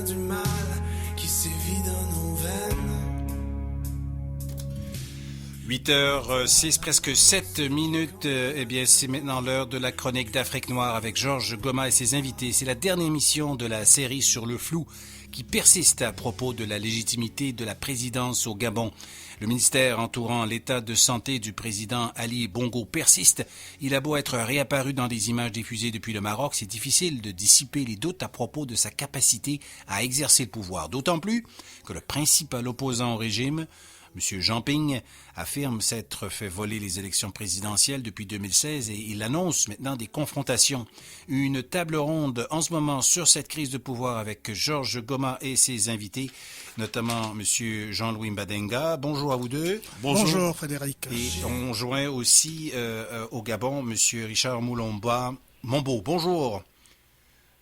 du mal qui sévit dans nos veines. 8h06, presque 7 minutes. Eh bien, c'est maintenant l'heure de la chronique d'Afrique Noire avec Georges Goma et ses invités. C'est la dernière émission de la série sur le flou qui persiste à propos de la légitimité de la présidence au Gabon. Le ministère entourant l'état de santé du président Ali Bongo persiste. Il a beau être réapparu dans des images diffusées depuis le Maroc, c'est difficile de dissiper les doutes à propos de sa capacité à exercer le pouvoir. D'autant plus que le principal opposant au régime, M. Jean Ping, affirme s'être fait voler les élections présidentielles depuis 2016 et il annonce maintenant des confrontations. Une table ronde en ce moment sur cette crise de pouvoir avec Georges Goma et ses invités, notamment M. Jean-Louis Mbadenga. Bonjour à vous deux. Bonjour Frédéric. Et on joint aussi au Gabon M. Richard Moulomba Mombo. Bonjour.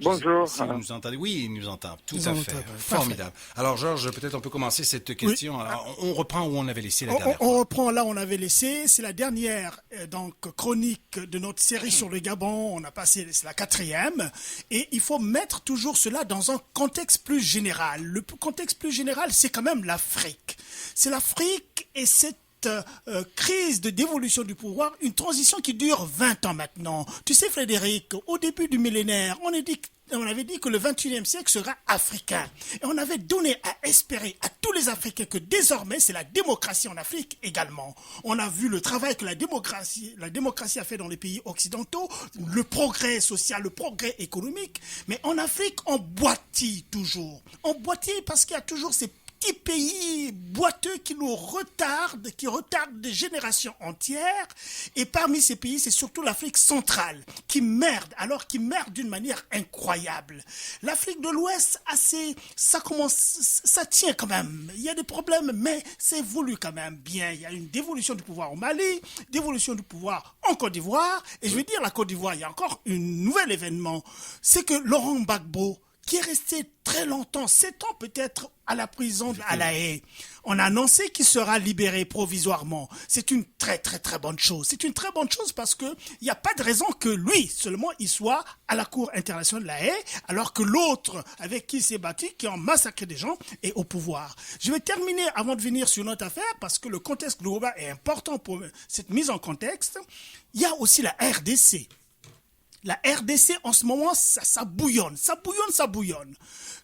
Bonjour. Si vous nous entendez. Oui, il nous entend. Tout à fait. Formidable. Alors, Georges, peut-être on peut commencer cette question. Oui. Alors, on reprend où on avait laissé la dernière fois. On reprend là où on avait laissé. C'est la dernière chronique de notre série sur le Gabon. On a passé, c'est la 4e. Et il faut mettre toujours cela dans un contexte plus général. Le contexte plus général, c'est quand même l'Afrique. C'est l'Afrique et cette crise de dévolution du pouvoir, une transition qui dure 20 ans maintenant. Tu sais, Frédéric, au début du millénaire, on avait dit que le 21e siècle sera africain. Et on avait donné à espérer à tous les Africains que désormais, c'est la démocratie en Afrique également. On a vu le travail que la démocratie a fait dans les pays occidentaux, le progrès social, le progrès économique. Mais en Afrique, on boitille toujours. On boitille parce qu'il y a toujours ces petits pays boiteux qui nous retardent, qui retardent des générations entières. Et parmi ces pays, c'est surtout l'Afrique centrale qui merde, alors qui merde d'une manière incroyable. L'Afrique de l'Ouest, ça tient quand même. Il y a des problèmes, mais c'est voulu quand même bien. Il y a une dévolution du pouvoir au Mali, dévolution du pouvoir en Côte d'Ivoire. Et je veux dire, la Côte d'Ivoire, il y a encore un nouvel événement. C'est que Laurent Gbagbo, qui est resté très longtemps, 7 ans peut-être, à la prison à La Haye. On a annoncé qu'il sera libéré provisoirement. C'est une très très très bonne chose. C'est une très bonne chose parce qu'il n'y a pas de raison que lui, seulement, il soit à la Cour internationale de La Haye, alors que l'autre avec qui il s'est battu, qui a massacré des gens, est au pouvoir. Je vais terminer avant de venir sur notre affaire parce que le contexte global est important pour cette mise en contexte. Il y a aussi la RDC. La RDC, en ce moment, ça bouillonne. Ça bouillonne.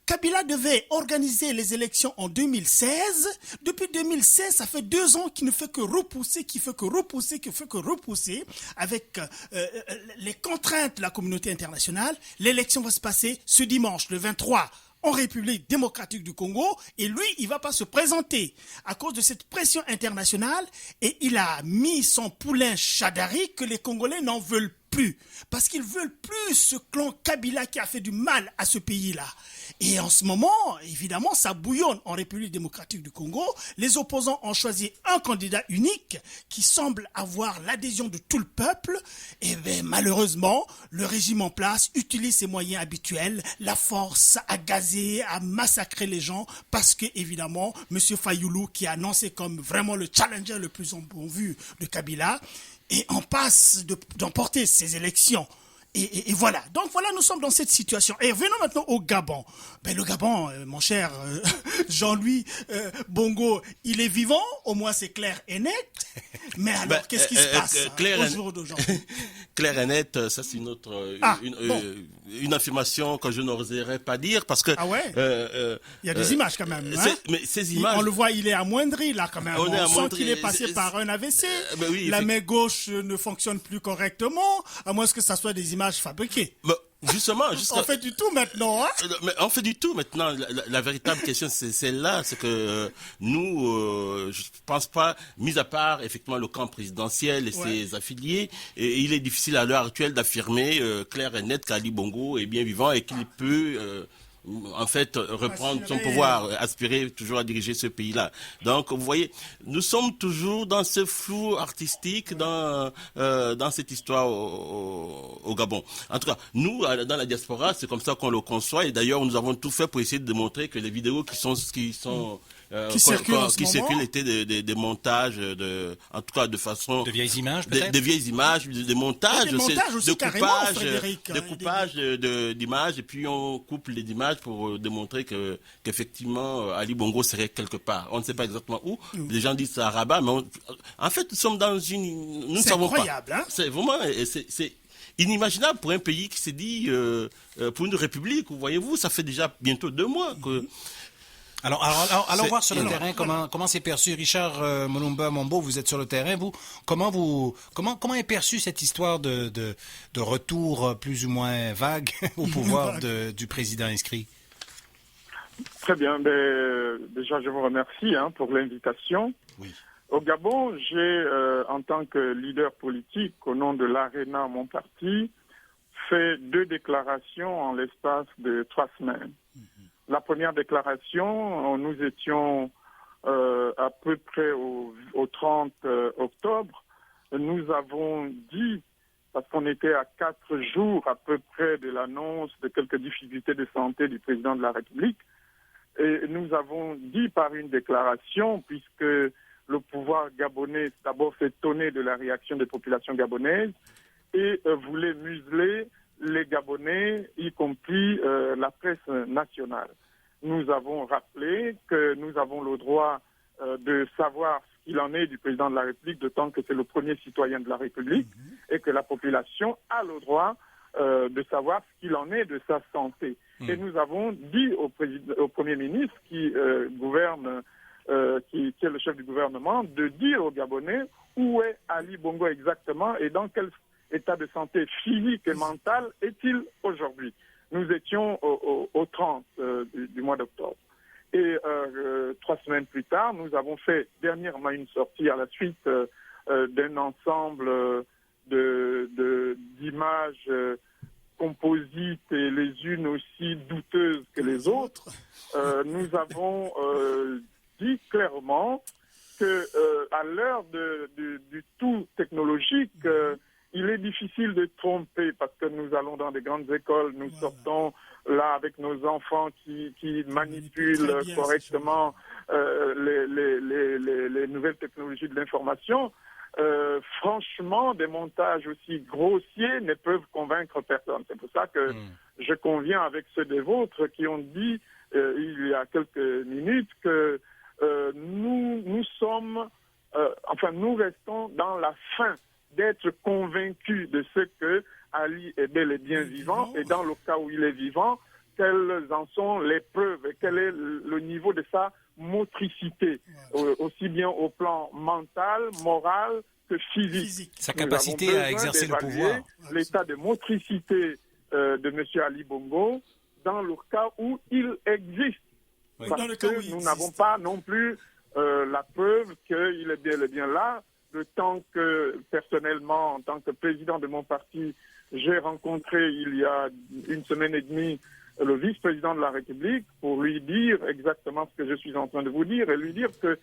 Kabila devait organiser les élections en 2016. Depuis 2016, ça fait 2 ans qu'il ne fait que repousser, avec les contraintes de la communauté internationale. L'élection va se passer ce dimanche, le 23, en République démocratique du Congo, et lui, il va pas se présenter à cause de cette pression internationale, et il a mis son poulain Chadari que les Congolais n'en veulent plus, parce qu'ils veulent plus ce clan Kabila qui a fait du mal à ce pays-là. Et en ce moment, évidemment, ça bouillonne en République démocratique du Congo. Les opposants ont choisi un candidat unique qui semble avoir l'adhésion de tout le peuple. Et bien, malheureusement, le régime en place utilise ses moyens habituels, la force à gazer, à massacrer les gens, parce que, évidemment, M. Fayoulou, qui est annoncé comme vraiment le challenger le plus en vue de Kabila, et en passe d'emporter ces élections. Et voilà. Donc voilà, nous sommes dans cette situation. Et revenons maintenant au Gabon. Ben, le Gabon, mon cher Jean-Louis Bongo, il est vivant, au moins c'est clair et net. Mais alors, qu'est-ce qui se passe au jour d'aujourd'hui? Clair et net, ça c'est une affirmation que je n'oserais pas dire parce que... Ah ouais il y a des images quand même. Hein? Mais ces images... On le voit, il est amoindri là quand même. On sent qu'il est passé par un AVC. Oui, la main gauche ne fonctionne plus correctement, à moins que ça soit des images fabriquées. Justement, on fait du tout maintenant, hein? Mais on fait du tout maintenant. La véritable question, c'est celle-là, c'est que nous, je pense pas, mis à part effectivement le camp présidentiel et ses affiliés, et il est difficile à l'heure actuelle d'affirmer clair et net qu'Ali Bongo est bien vivant et qu'il peut en fait reprendre son pouvoir, aspirer toujours à diriger ce pays-là. Donc vous voyez, nous sommes toujours dans ce flou artistique, dans cette histoire au Gabon. En tout cas, nous dans la diaspora, c'est comme ça qu'on le conçoit, et d'ailleurs nous avons tout fait pour essayer de démontrer que les vidéos qui circulent étaient des montages en tout cas de façon de vieilles images, peut-être, des vieilles images, des montages, de coupage d'images, et puis on coupe les images images pour démontrer qu'effectivement Ali Bongo serait quelque part. On ne sait pas exactement où. Les gens disent c'est à Rabat, mais en fait, nous sommes dans nous ne savons pas. C'est incroyable, hein? C'est vraiment, c'est inimaginable pour un pays qui s'est dit, pour une république, voyez-vous, ça fait déjà bientôt 2 mois que... Alors voir sur le terrain comment c'est perçu. Richard Mulumba Mombo, vous êtes sur le terrain, vous. Comment est perçue cette histoire de retour plus ou moins vague au pouvoir du président inscrit? Très bien. Déjà, je vous remercie pour l'invitation. Oui. Au Gabon, j'ai, en tant que leader politique, au nom de l'ARENA, mon parti, fait 2 déclarations en l'espace de 3 semaines. La première déclaration, nous étions à peu près au 30 octobre. Nous avons dit, parce qu'on était à 4 jours à peu près de l'annonce de quelques difficultés de santé du président de la République, et nous avons dit par une déclaration, puisque le pouvoir gabonais d'abord s'est étonné de la réaction des populations gabonaises et voulait museler les Gabonais, y compris la presse nationale. Nous avons rappelé que nous avons le droit de savoir ce qu'il en est du président de la République, d'autant que c'est le premier citoyen de la République, et que la population a le droit de savoir ce qu'il en est de sa santé. Et nous avons dit au Premier ministre qui gouverne, qui est le chef du gouvernement, de dire aux Gabonais où est Ali Bongo exactement et dans quel état de santé physique et mentale est-il aujourd'hui. Nous étions au 30 du mois d'octobre. Et 3 semaines plus tard, nous avons fait dernièrement une sortie à la suite d'un ensemble d'images composites et les unes aussi douteuses que les autres. Nous avons dit clairement que à l'heure du tout technologique, il est difficile de tromper parce que nous allons dans des grandes écoles, nous sortons là avec nos enfants qui manipulent correctement les nouvelles technologies de l'information. Franchement, des montages aussi grossiers ne peuvent convaincre personne. C'est pour ça que je conviens avec ceux des vôtres qui ont dit il y a quelques minutes que nous sommes, nous restons dans la fin d'être convaincus de ce que Ali est bel et bien vivant, et dans le cas où il est vivant, quelles en sont les preuves et quel est le niveau de sa motricité, aussi bien au plan mental, moral que physique. Sa capacité à exercer le pouvoir. L'état de motricité de M. Ali Bongo dans le cas où il existe. Oui. Parce que nous n'avons pas non plus la preuve qu'il est bel et bien là. Le temps que, personnellement, en tant que président de mon parti, j'ai rencontré il y a 1 semaine et demie le vice-président de la République pour lui dire exactement ce que je suis en train de vous dire et lui dire que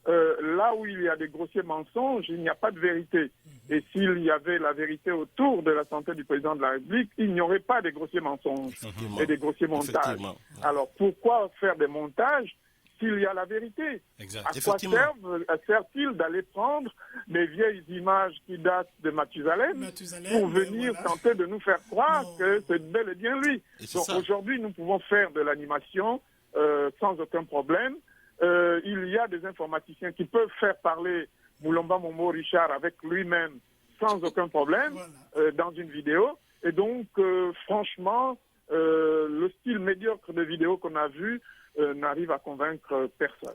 là où il y a des grossiers mensonges, il n'y a pas de vérité. Et s'il y avait la vérité autour de la santé du président de la République, il n'y aurait pas de grossiers mensonges et des grossiers montages. Alors pourquoi faire des montages s'il y a la vérité? Exact. À quoi sert-il d'aller prendre des vieilles images qui datent de Mathusalem pour venir tenter de nous faire croire que c'est bel et bien lui? Donc aujourd'hui, nous pouvons faire de l'animation sans aucun problème. Il y a des informaticiens qui peuvent faire parler Mulumba Mombo Richard avec lui-même sans aucun problème dans une vidéo. Et donc, franchement, le style médiocre de vidéo qu'on a vu n'arrive à convaincre personne.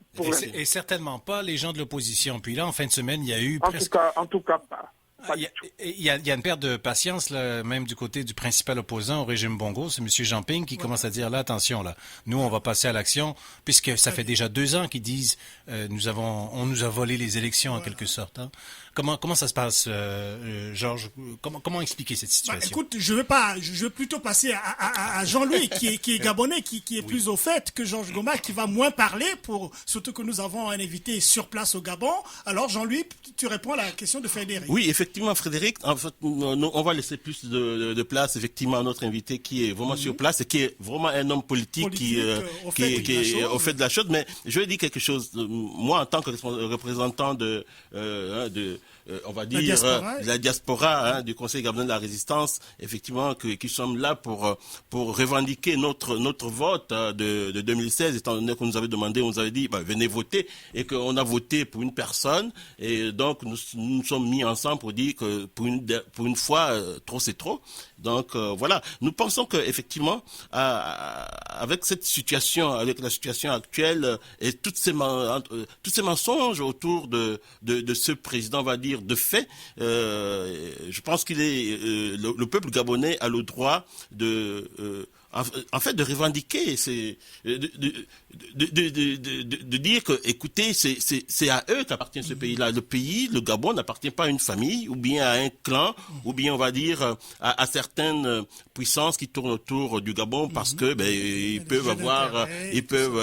Et certainement pas les gens de l'opposition. Puis là, en fin de semaine, il y a eu En tout cas pas. Il y a une perte de patience, là, même du côté du principal opposant au régime Bongo, c'est M. Jean-Ping qui commence à dire, là, attention, là, nous, on va passer à l'action, puisque ça fait déjà 2 ans qu'ils disent, on nous a volé les élections, en quelque sorte. Hein. Comment ça se passe, Georges? Comment expliquer cette situation? Écoute, je vais plutôt passer à Jean-Louis, qui est gabonais, qui est plus au fait que Georges Goma, qui va moins parler, surtout que nous avons un invité sur place au Gabon. Alors, Jean-Louis, tu réponds à la question de Frédéric. Oui, effectivement. effectivement, Frédéric, en fait, on va laisser plus de place, effectivement, à notre invité qui est vraiment sur place et qui est vraiment un homme politique qui est au fait de la chose. Mais je vais dire quelque chose. Moi, en tant que représentant on va dire, la diaspora du Conseil gabonais de la Résistance, effectivement, qui sommes là pour revendiquer notre vote de 2016, étant donné qu'on nous avait demandé, on nous avait dit, venez voter, et qu'on a voté pour une personne, et donc nous sommes mis ensemble pour dire que pour une fois, trop c'est trop. Donc voilà, nous pensons que effectivement, avec cette situation, avec la situation actuelle et tous ces mensonges autour de ce président, on va dire de fait, je pense qu'il est le peuple gabonais a le droit en fait de revendiquer, de dire que écoutez, c'est à eux qu'appartient ce pays-là. Le pays, le Gabon, n'appartient pas à une famille ou bien à un clan ou bien on va dire à certaines puissances qui tournent autour du Gabon parce que ils peuvent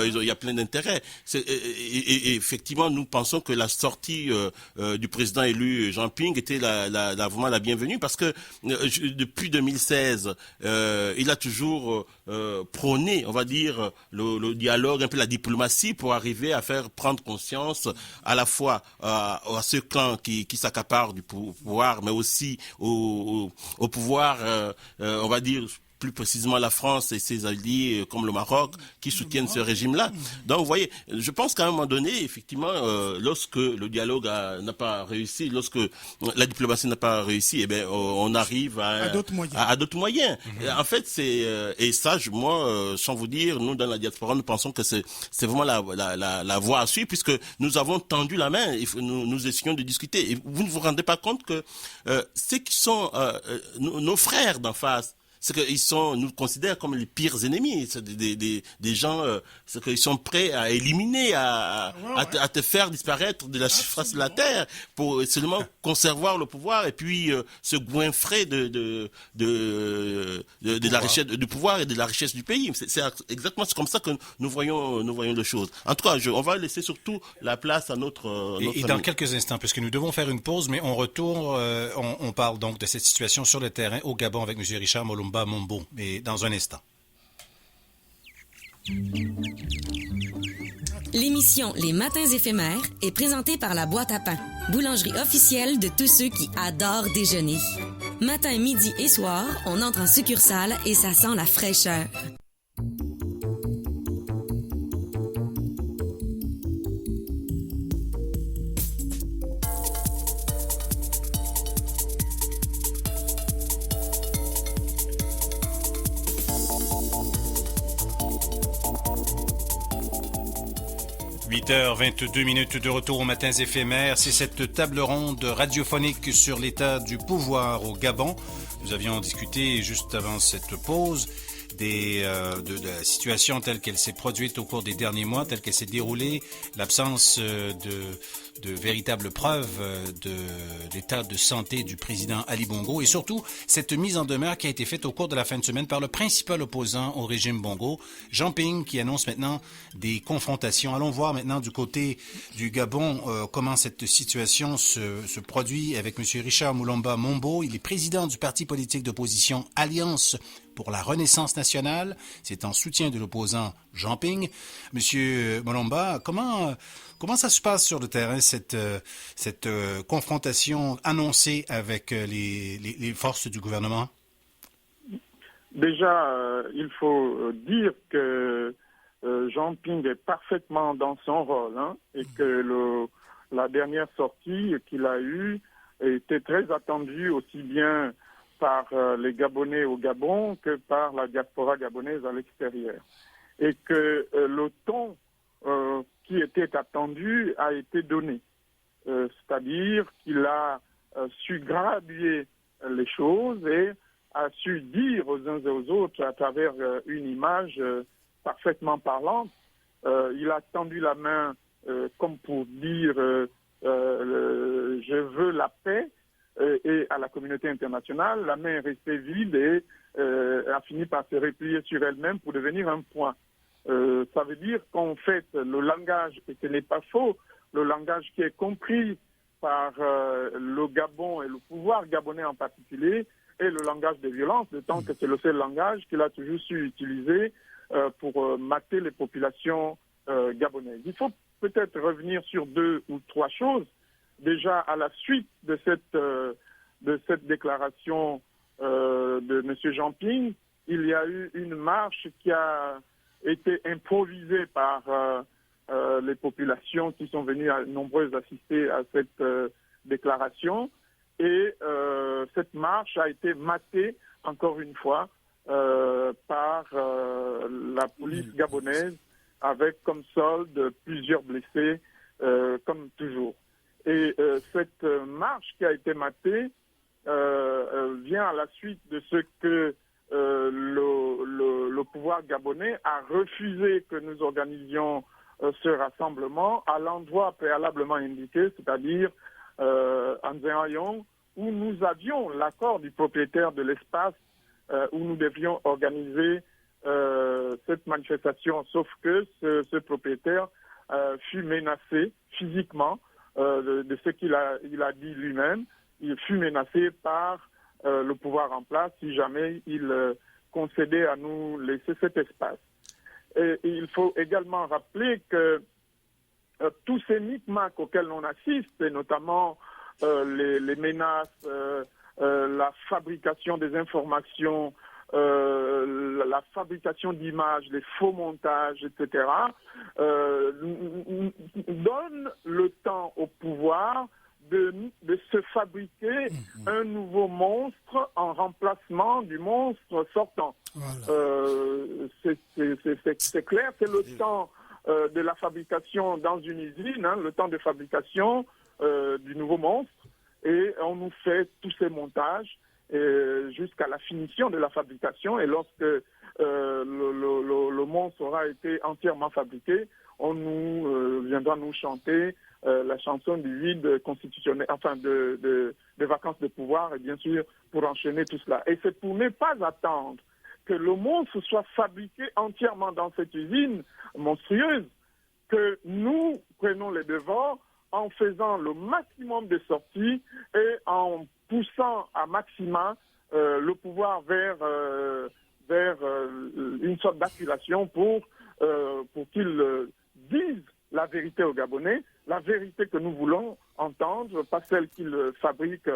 il y a plein d'intérêts. Et effectivement, nous pensons que la sortie du président élu Jean Ping était vraiment la bienvenue parce que depuis 2016, il a toujours prôné, on va dire, le dialogue, un peu la diplomatie pour arriver à faire prendre conscience à la fois à ce clan qui s'accapare du pouvoir, mais aussi au pouvoir, on va dire, plus précisément la France et ses alliés comme le Maroc qui soutiennent ce régime-là. Donc vous voyez, je pense qu'à un moment donné, effectivement, lorsque le dialogue n'a pas réussi, lorsque la diplomatie n'a pas réussi, on arrive à d'autres moyens. En fait, et ça, moi, sans vous dire, nous dans la diaspora, nous pensons que c'est vraiment la voie à suivre puisque nous avons tendu la main et nous essayons de discuter. Et vous ne vous rendez pas compte que ceux qui sont nos frères d'en face, c'est qu'ils nous considèrent comme les pires ennemis. C'est des gens, c'est qu'ils sont prêts à éliminer, à te faire disparaître de la surface de la terre pour seulement conserver le pouvoir et puis se goinfrer de la richesse du pouvoir et de la richesse du pays. C'est exactement comme ça que nous voyons les choses. En tout cas, on va laisser surtout la place à notre et dans quelques instants, puisque nous devons faire une pause, mais on retourne, on parle donc de cette situation sur le terrain au Gabon avec M. Richard Molumba Mombo, mais dans un instant. L'émission Les Matins éphémères est présentée par la Boîte à pain, boulangerie officielle de tous ceux qui adorent déjeuner. Matin, midi et soir, on entre en succursale et ça sent la fraîcheur. « 8h22 de retour aux Matins éphémères. C'est cette table ronde radiophonique sur l'état du pouvoir au Gabon. Nous avions discuté juste avant cette pause de la situation telle qu'elle s'est produite au cours des derniers mois, telle qu'elle s'est déroulée, l'absence de véritables preuves de l'état de santé du président Ali Bongo et surtout cette mise en demeure qui a été faite au cours de la fin de semaine par le principal opposant au régime Bongo, Jean Ping, qui annonce maintenant des confrontations. Allons voir maintenant du côté du Gabon comment cette situation se produit avec M. Richard Molumba Mombo. Il est président du parti politique d'opposition Alliance pour la Renaissance nationale. C'est en soutien de l'opposant Jean Ping. Monsieur Molumba, comment ça se passe sur le terrain, cette confrontation annoncée avec les forces du gouvernement? Déjà, il faut dire que Jean Ping est parfaitement dans son rôle et que la dernière sortie qu'il a eue était très attendue aussi bien par les Gabonais au Gabon que par la diaspora gabonaise à l'extérieur. Et que le ton qui était attendu a été donné. C'est-à-dire qu'il a su graduer les choses et a su dire aux uns et aux autres à travers une image parfaitement parlante. Il a tendu la main comme pour dire je veux la paix et à la communauté internationale. La main est restée vide et a fini par se replier sur elle-même pour devenir un point. Ça veut dire qu'en fait, le langage, et ce n'est pas faux, le langage qui est compris par le Gabon et le pouvoir gabonais en particulier est le langage des violences, d'autant que c'est le seul langage qu'il a toujours su utiliser pour mater les populations gabonaises. Il faut peut-être revenir sur 2 ou 3 choses. Déjà, à la suite de cette déclaration de M. Jean-Ping, il y a eu une marche qui a été improvisée par les populations qui sont venues nombreuses assister à cette déclaration. Et cette marche a été matée, encore une fois, par la police gabonaise, avec comme solde plusieurs blessés, comme toujours. Et cette marche qui a été matée vient à la suite de ce que le pouvoir gabonais a refusé que nous organisions ce rassemblement à l'endroit préalablement indiqué, c'est-à-dire en Zéayon, où nous avions l'accord du propriétaire de l'espace où nous devions organiser cette manifestation, sauf que ce propriétaire fut menacé physiquement de ce qu'il a dit lui-même. Il fut menacé par le pouvoir en place si jamais il concédait à nous laisser cet espace. Et il faut également rappeler que tous ces micmacs auxquels on assiste, et notamment les menaces, la fabrication des informations, la fabrication d'images, les faux montages, etc., donnent le temps au pouvoir de se fabriquer un nouveau monstre en remplacement du monstre sortant. Voilà. C'est clair, c'est le temps de la fabrication dans une usine, le temps de fabrication du nouveau monstre, et on nous fait tous ces montages jusqu'à la finition de la fabrication, et lorsque le monstre aura été entièrement fabriqué, on viendra nous chanter la chanson du vide constitutionnel, enfin de vacances de pouvoir, et bien sûr pour enchaîner tout cela. Et c'est pour ne pas attendre que le monstre soit fabriqué entièrement dans cette usine monstrueuse que nous prenons les devants en faisant le maximum de sorties et en poussant à maxima le pouvoir vers une sorte d'acculation pour qu'il dise la vérité aux Gabonais, la vérité que nous voulons entendre, pas celle qu'ils fabriquent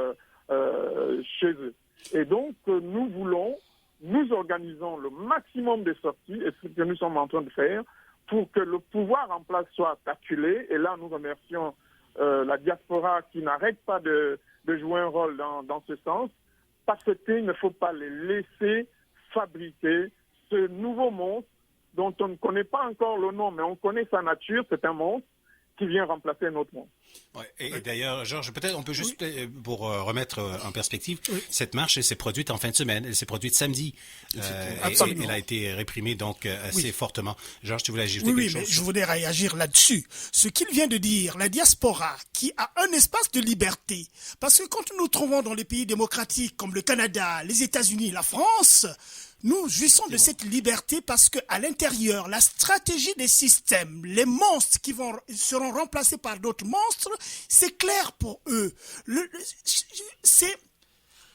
chez eux. Et donc, nous organisons le maximum de sorties, et ce que nous sommes en train de faire, pour que le pouvoir en place soit acculé. Et là, nous remercions la diaspora qui n'arrête pas de jouer un rôle dans ce sens, parce qu'il ne faut pas les laisser fabriquer ce nouveau monstre dont on ne connaît pas encore le nom, mais on connaît sa nature, c'est un monstre qui vient remplacer un autre monstre. Ouais, et d'ailleurs, Georges, peut-être on peut juste, pour remettre en perspective, cette marche, elle s'est produite en fin de semaine, elle s'est produite samedi. Elle a été réprimée donc assez fortement. Georges, tu voulais ajouter quelque chose? Oui, mais je voudrais réagir là-dessus. Ce qu'il vient de dire, la diaspora, qui a un espace de liberté, parce que quand nous nous trouvons dans les pays démocratiques comme le Canada, les États-Unis, la France, nous jouissons de cette liberté parce que à l'intérieur, la stratégie des systèmes, les monstres qui seront remplacés par d'autres monstres, c'est clair pour eux. C'est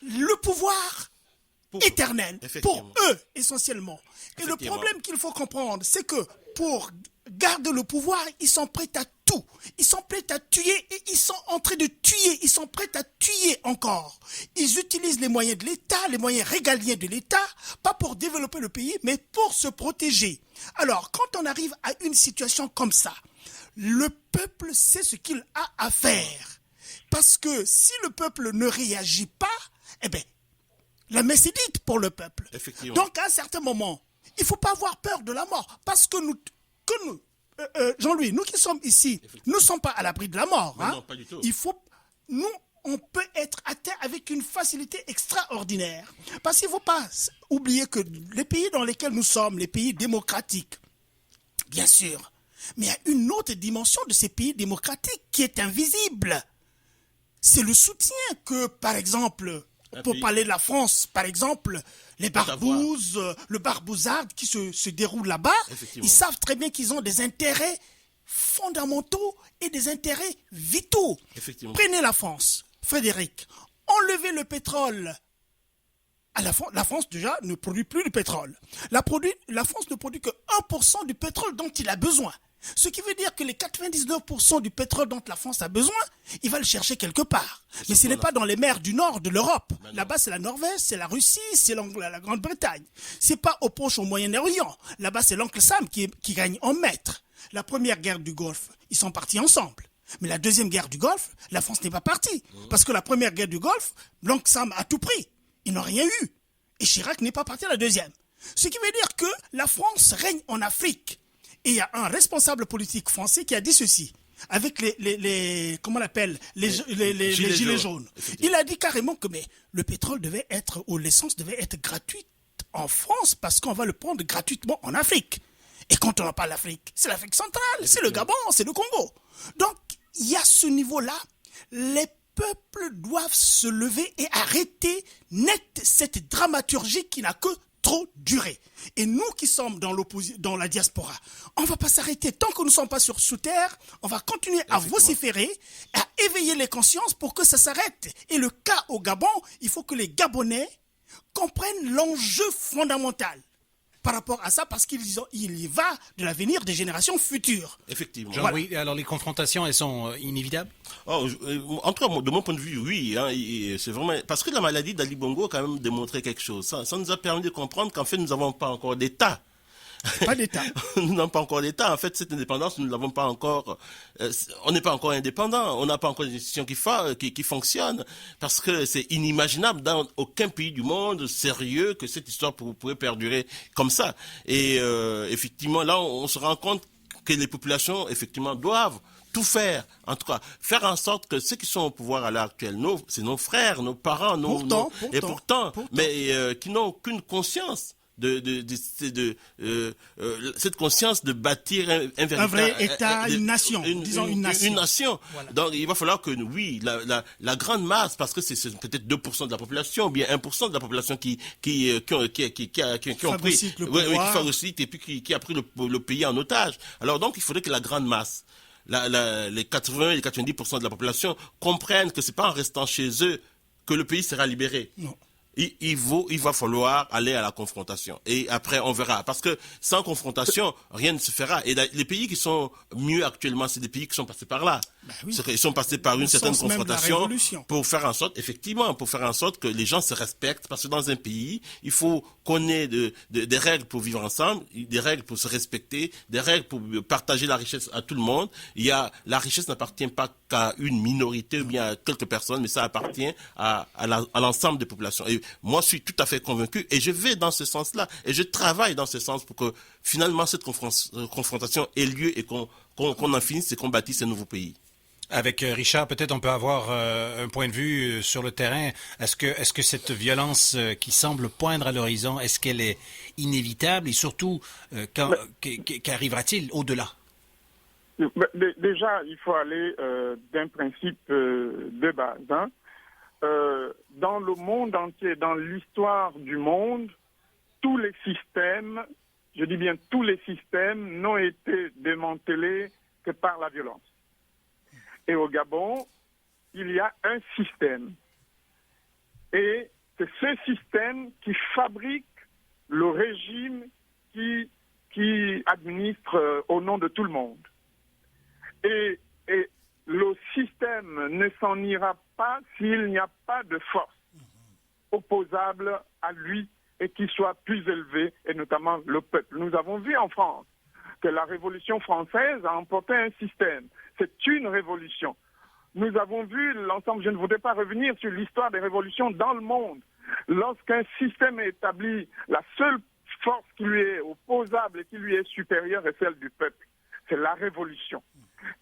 le pouvoir éternel pour eux essentiellement. Et le problème qu'il faut comprendre, c'est que pour garder le pouvoir, ils sont prêts à tout. Ils sont prêts à tuer et ils sont en train de tuer. Ils sont prêts à tuer encore. Ils utilisent les moyens de l'État, les moyens régaliens de l'État, pas pour développer le pays, mais pour se protéger. Alors, quand on arrive à une situation comme ça, le peuple sait ce qu'il a à faire. Parce que si le peuple ne réagit pas, eh bien, la messe est dite pour le peuple. Donc, à un certain moment, il ne faut pas avoir peur de la mort. Parce que nous Jean-Louis, nous qui sommes ici, nous ne sommes pas à l'abri de la mort. Non, pas du tout. On peut être atteint avec une facilité extraordinaire. Parce qu'il ne faut pas oublier que les pays dans lesquels nous sommes, les pays démocratiques, bien sûr, mais il y a une autre dimension de ces pays démocratiques qui est invisible. C'est le soutien que, par exemple, pour parler de la France, par exemple, les barbouzes, le barbouzard qui se déroule là-bas, ils savent très bien qu'ils ont des intérêts fondamentaux et des intérêts vitaux. Effectivement. Prenez la France, Frédéric. Enlevez le pétrole. La France, déjà, ne produit plus de pétrole. La France ne produit que 1% du pétrole dont il a besoin. Ce qui veut dire que les 99% du pétrole dont la France a besoin, il va le chercher quelque part. Mais ce n'est pas dans les mers du nord de l'Europe. Là-bas, c'est la Norvège, c'est la Russie, c'est la Grande-Bretagne. C'est pas aux poches au Moyen-Orient. Là-bas, c'est l'oncle Sam qui gagne en maître. La première guerre du Golfe, ils sont partis ensemble. Mais la deuxième guerre du Golfe, la France n'est pas partie. Parce que la première guerre du Golfe, l'oncle Sam a tout pris. Ils n'ont rien eu. Et Chirac n'est pas parti à la deuxième. Ce qui veut dire que la France règne en Afrique. Et il y a un responsable politique français qui a dit ceci, avec comment on appelle, les gilets jaunes. Il a dit carrément que le pétrole devait être, ou l'essence devait être gratuite en France parce qu'on va le prendre gratuitement en Afrique. Et quand on n'a pas l'Afrique, c'est l'Afrique centrale, c'est le Gabon, c'est le Congo. Donc, il y a ce niveau-là, les peuples doivent se lever et arrêter net cette dramaturgie qui n'a que trop duré. Et nous qui sommes dans la diaspora, on ne va pas s'arrêter. Tant que nous ne sommes pas sous terre, on va continuer à vociférer, à éveiller les consciences pour que ça s'arrête. Et le cas au Gabon, il faut que les Gabonais comprennent l'enjeu fondamental par rapport à ça, parce qu'il y va de l'avenir des générations futures. Effectivement. Oui, alors les confrontations, elles sont inévitables? En tout cas, de mon point de vue, oui. C'est vraiment... Parce que la maladie d'Ali Bongo a quand même démontré quelque chose. Ça nous a permis de comprendre qu'en fait, nous n'avons pas encore d'État. Pas d'État. Nous n'avons pas encore d'État. En fait, cette indépendance, nous ne l'avons pas encore. On n'est pas encore indépendant. On n'a pas encore des institutions qui fonctionnent. Parce que c'est inimaginable dans aucun pays du monde sérieux que cette histoire pourrait perdurer comme ça. Et effectivement, là, on se rend compte que les populations, effectivement, doivent tout faire. En tout cas, faire en sorte que ceux qui sont au pouvoir à l'heure actuelle, c'est nos frères, nos parents, et pourtant, mais qui n'ont aucune conscience cette conscience de bâtir un vrai État, une nation, disons une nation. Une nation. Voilà. Donc il va falloir que la grande masse, parce que c'est peut-être 2% de la population, ou bien 1% de la population qui ont pris, qui phagocyte et puis qui a pris le pays en otage. Alors donc il faudrait que la grande masse, les 80 et les 90% de la population comprennent que c'est pas en restant chez eux que le pays sera libéré. Non. Il va falloir aller à la confrontation. Et après, on verra. Parce que sans confrontation, rien ne se fera. Et les pays qui sont mieux actuellement, c'est des pays qui sont passés par là. Ils sont passés par une certaine confrontation pour faire en sorte que les gens se respectent. Parce que dans un pays, il faut qu'on ait des règles pour vivre ensemble, des règles pour se respecter, des règles pour partager la richesse à tout le monde. La richesse n'appartient pas qu'à une minorité ou bien à quelques personnes, mais ça appartient à l'ensemble des populations. Et moi, je suis tout à fait convaincu et je vais dans ce sens-là et je travaille dans ce sens pour que finalement cette confrontation ait lieu et qu'on en finisse et qu'on bâtisse un nouveau pays. Avec Richard, peut-être on peut avoir un point de vue sur le terrain. Est-ce que cette violence qui semble poindre à l'horizon, est-ce qu'elle est inévitable et surtout qu'arrivera-t-il au-delà? Déjà, il faut aller d'un principe de base. Dans le monde entier, dans l'histoire du monde, tous les systèmes, je dis bien tous les systèmes, n'ont été démantelés que par la violence. Et au Gabon, il y a un système. Et c'est ce système qui fabrique le régime qui administre au nom de tout le monde. Et le système ne s'en ira pas s'il n'y a pas de force opposable à lui et qui soit plus élevée, et notamment le peuple. Nous avons vu en France que la Révolution française a emporté un système. C'est une révolution. Nous avons vu l'ensemble, je ne voudrais pas revenir sur l'histoire des révolutions dans le monde. Lorsqu'un système est établi, la seule force qui lui est opposable et qui lui est supérieure est celle du peuple. C'est la révolution.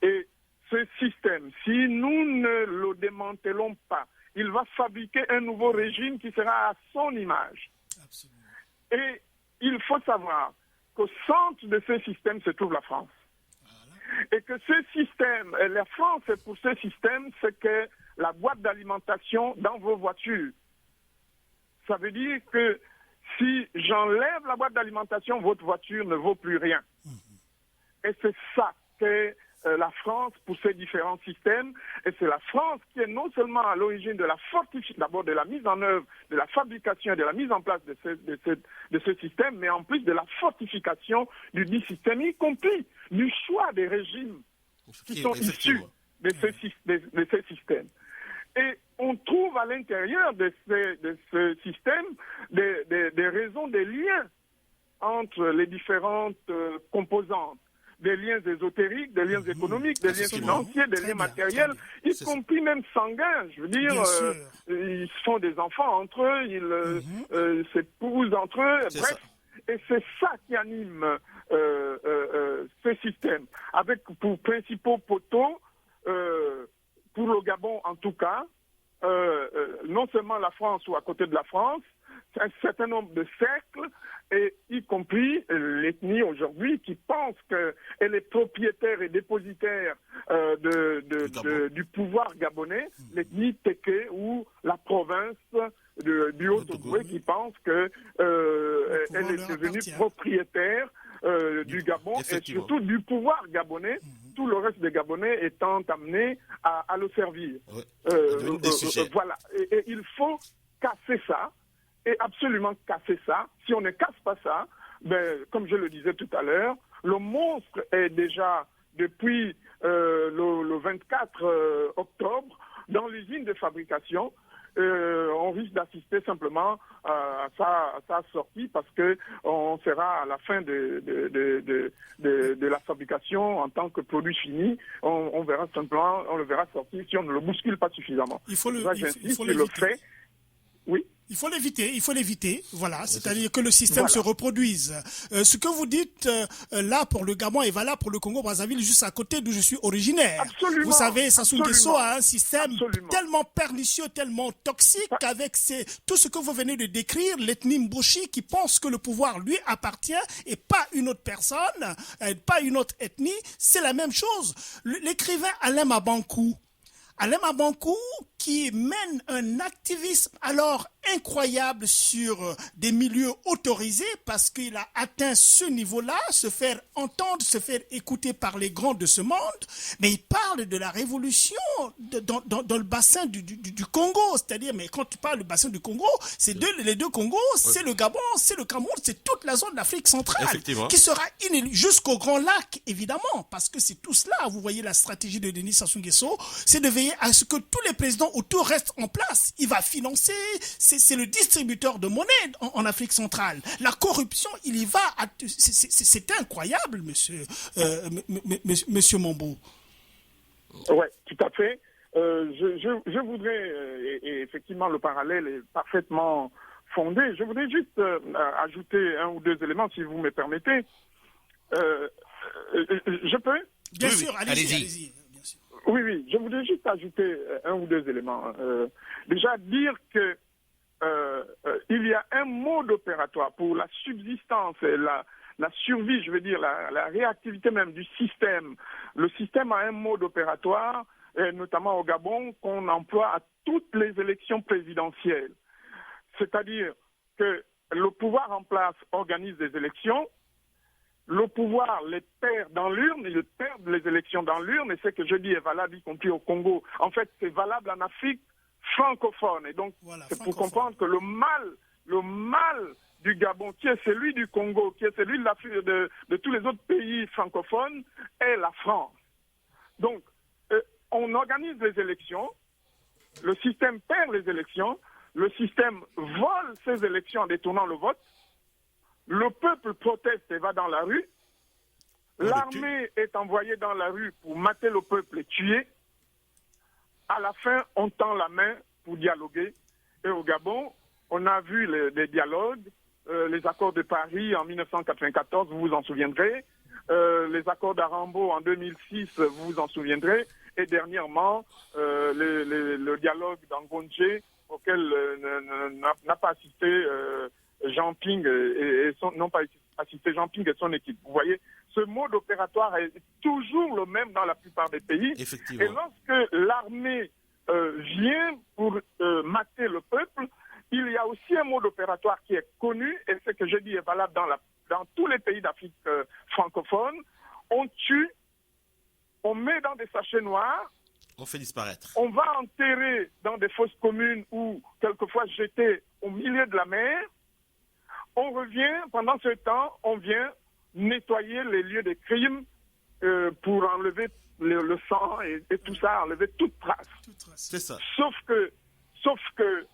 Et ce système, si nous ne le démantelons pas, il va fabriquer un nouveau régime qui sera à son image. Absolument. Et il faut savoir qu'au centre de ce système se trouve la France. Voilà. Et que ce système, la France, pour ce système, c'est que la boîte d'alimentation dans vos voitures. Ça veut dire que si j'enlève la boîte d'alimentation, votre voiture ne vaut plus rien. Et c'est ça qu'est la France pour ces différents systèmes. Et c'est la France qui est non seulement à l'origine de la fortification, d'abord de la mise en œuvre, de la fabrication et de la mise en place de ce système, mais en plus de la fortification du dit système, y compris du choix des régimes qui sont issus de ces systèmes. Et on trouve à l'intérieur de ce système des raisons, des liens entre les différentes composantes, des liens ésotériques, des liens économiques, des liens financiers, des liens matériels, y compris même sanguins. Je veux dire, ils font des enfants entre eux, ils s'épousent entre eux, bref. Et c'est ça qui anime ce système, avec pour principaux poteaux, pour le Gabon en tout cas, non seulement la France ou à côté de la France, un certain nombre de cercles, et y compris l'ethnie aujourd'hui qui pense qu'elle est propriétaire et dépositaire du pouvoir gabonais, l'ethnie Téké ou la province du Haut-Ogooué qui pense qu'elle est devenue propriétaire du Gabon et surtout du pouvoir gabonais, tout le reste des Gabonais étant amenés à le servir. Voilà. Et il faut casser ça. Et absolument casser ça. Si on ne casse pas ça, comme je le disais tout à l'heure, le monstre est déjà, depuis le 24 octobre, dans l'usine de fabrication. On risque d'assister simplement à sa sortie parce que on sera à la fin de la fabrication en tant que produit fini. On verra simplement, on le verra sortir si on ne le bouscule pas suffisamment. Il faut le fait. Oui. Il faut l'éviter, voilà, c'est-à-dire que le système se reproduise. Ce que vous dites là pour le Gabon est valable pour le Congo-Brazzaville, juste à côté d'où je suis originaire. Absolument. Vous savez, Sassou Nguesso a un système tellement pernicieux, tellement toxique, avec tout ce que vous venez de décrire, l'ethnie Mboshi qui pense que le pouvoir lui appartient et pas une autre personne, pas une autre ethnie, c'est la même chose. L'écrivain Alain Mabankou, qui mène un activisme alors incroyable sur des milieux autorisés parce qu'il a atteint ce niveau-là, se faire entendre, se faire écouter par les grands de ce monde, mais il parle de la révolution dans le bassin du Congo, c'est-à-dire, mais quand tu parles du bassin du Congo, c'est les deux Congos, c'est le Gabon, c'est le Cameroun, c'est toute la zone d'Afrique centrale qui sera inéluctable jusqu'au Grand Lac, évidemment, parce que c'est tout cela, vous voyez la stratégie de Denis Sassou Nguesso, c'est de veiller à ce que tous les présidents autour restent en place. Il va financer, c'est le distributeur de monnaie en Afrique centrale. La corruption, il y va, c'est incroyable, monsieur Mambo. Oui, tout à fait. Je voudrais, et effectivement le parallèle est parfaitement fondé, je voudrais juste ajouter un ou deux éléments, si vous me permettez. Je peux ? Bien sûr, allez-y. Oui, je voudrais juste ajouter un ou deux éléments. Déjà, dire que il y a un mode opératoire pour la subsistance et la survie, je veux dire, la réactivité même du système. Le système a un mode opératoire, et notamment au Gabon, qu'on emploie à toutes les élections présidentielles. C'est-à-dire que le pouvoir en place organise des élections, le pouvoir les perd dans l'urne, ils perdent les élections dans l'urne, et ce que je dis est valable y compris au Congo. En fait, c'est valable en Afrique francophone. Et donc, voilà, c'est pour comprendre que le mal du Gabon, qui est celui du Congo, qui est celui de tous les autres pays francophones, est la France. Donc, on organise les élections, le système perd les élections, le système vole ces élections en détournant le vote, le peuple proteste et va dans la rue. L'armée est envoyée dans la rue pour mater le peuple et tuer. À la fin, on tend la main pour dialoguer. Et au Gabon, on a vu les dialogues, les accords de Paris en 1994, vous vous en souviendrez, les accords d'Arambo en 2006, vous vous en souviendrez, et dernièrement, le dialogue d'Angondje, auquel n'a pas assisté Jean Ping n'ont pas assisté Jean Ping et son équipe. Vous voyez, ce mode opératoire est toujours le même dans la plupart des pays. Et lorsque l'armée vient pour mater le peuple, il y a aussi un mode opératoire qui est connu, et ce que je dis est valable dans tous les pays d'Afrique francophone. On tue on met dans des sachets noirs, On fait disparaître. on va enterrer dans des fosses communes ou quelquefois jeter au milieu de la mer. On revient, pendant ce temps, on vient nettoyer les lieux des crimes pour enlever le sang et tout ça, enlever toute trace. C'est ça. Sauf que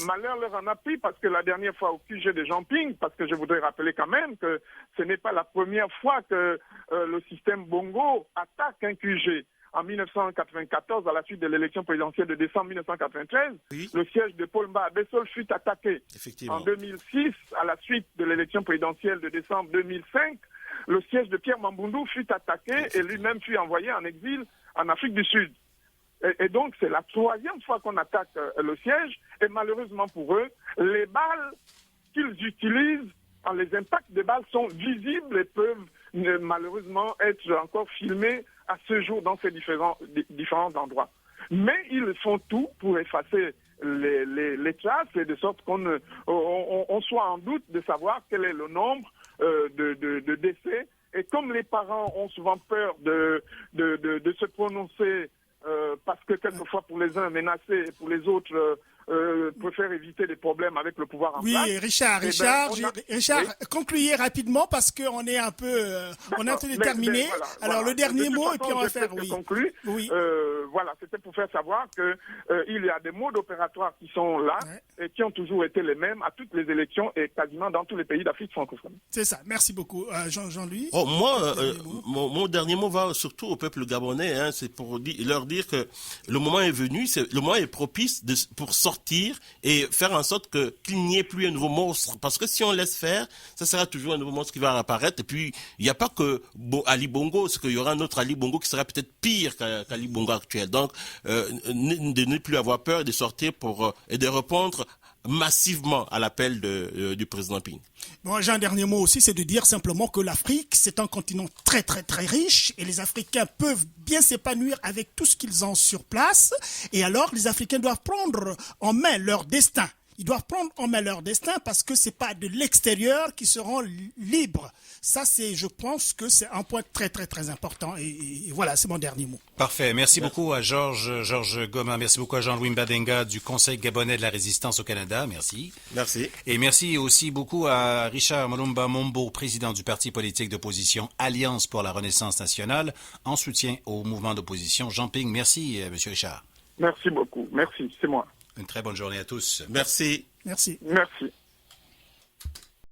malheur leur en a pris parce que la dernière fois au QG de Jean-Ping, parce que je voudrais rappeler quand même que ce n'est pas la première fois que le système Bongo attaque un QG. En 1994, à la suite de l'élection présidentielle de décembre 1993, Oui. le siège de Paul Mba Bessol fut attaqué. Effectivement. En 2006, à la suite de l'élection présidentielle de décembre 2005, le siège de Pierre Mamboundou fut attaqué et lui-même fut envoyé en exil en Afrique du Sud. Et donc, c'est la troisième fois qu'on attaque le siège. Et malheureusement pour eux, les balles qu'ils utilisent, les impacts des balles sont visibles et peuvent malheureusement être encore filmés à ce jour dans ces différents endroits. Mais ils font tout pour effacer les traces et de sorte on soit en doute de savoir quel est le nombre de décès. Et comme les parents ont souvent peur de se prononcer parce que quelquefois pour les uns menacés et pour les autres préfèrent éviter des problèmes avec le pouvoir en place. Oui, Richard, concluez rapidement parce qu'on est un peu, on est en train de terminer. Alors le dernier mot et puis on va faire, oui. Voilà, c'était pour faire savoir que il y a des modes opératoires qui sont là et qui ont toujours été les mêmes à toutes les élections et quasiment dans tous les pays d'Afrique francophone. C'est ça. Merci beaucoup, Jean-Louis. Oh, moi, mon dernier mot va surtout au peuple gabonais. Hein, c'est pour leur dire que le moment est venu, le moment est propice pour sortir et faire en sorte qu'il n'y ait plus un nouveau monstre. Parce que si on laisse faire, ça sera toujours un nouveau monstre qui va apparaître. Et puis, il n'y a pas que Ali Bongo, c'est qu'il y aura un autre Ali Bongo qui sera peut-être pire qu'Ali Bongo actuel. Donc, de ne plus avoir peur de sortir et de répondre massivement à l'appel du président Ping. Bon, j'ai un dernier mot aussi, c'est de dire simplement que l'Afrique, c'est un continent très très très riche et les Africains peuvent bien s'épanouir avec tout ce qu'ils ont sur place. Et alors, les Africains doivent prendre en main leur destin. Ils doivent prendre en main leur destin parce que c'est pas de l'extérieur qu'ils seront libres. Ça, je pense que c'est un point très très très important. Et voilà, c'est mon dernier mot. Parfait. Merci beaucoup à Georges Goma. Merci beaucoup à Jean-Louis Mbadenga du Conseil gabonais de la résistance au Canada. Merci. Merci. Et merci aussi beaucoup à Richard Mulumba Mombo, président du parti politique d'opposition Alliance pour la Renaissance nationale, en soutien au mouvement d'opposition Jean-Ping. Merci, Monsieur Richard. Merci beaucoup. Merci, c'est moi. Une très bonne journée à tous. Merci. Merci. Merci.